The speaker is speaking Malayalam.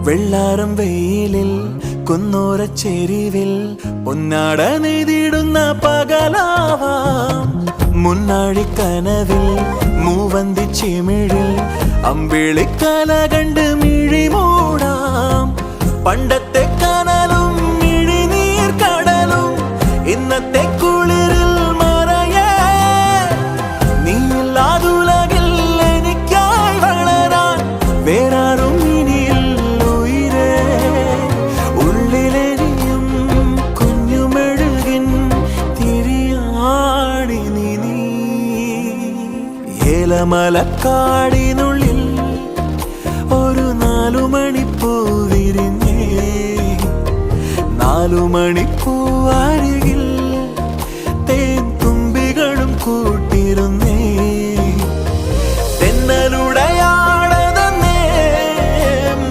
വെള്ളാരം വെയിലിൽ കുന്നോരച്ചെരിവിൽ പൊന്നാട നെയ്തിടുന്ന പകലാവാം. മുന്നാഴിക്കനവിൽ മൂവന്തി ചിമിഴിൽ അമ്പിളിക്കല കണ്ട് മിഴി മൂടാം. പണ്ടത്തെ കനലും മിഴിനീർ കടലും ഇന്നത്തെ കുളിരിൽ മറയേ. നീയില്ലാതുലകിൽ എനിക്കായി വളരാൻ വേറാരും ഇനിയിൽ ഉയിരേ. ഉള്ളിലെരിയും കുഞ്ഞുമെഴുകിൻ തിരിയാടി നീ. ഏലമലക്കാടിനുള്ളിൽ ഒരു 4 മണിപ്പൂ വിരിഞ്ഞേ. 4 മണിപ്പൂ അരികെ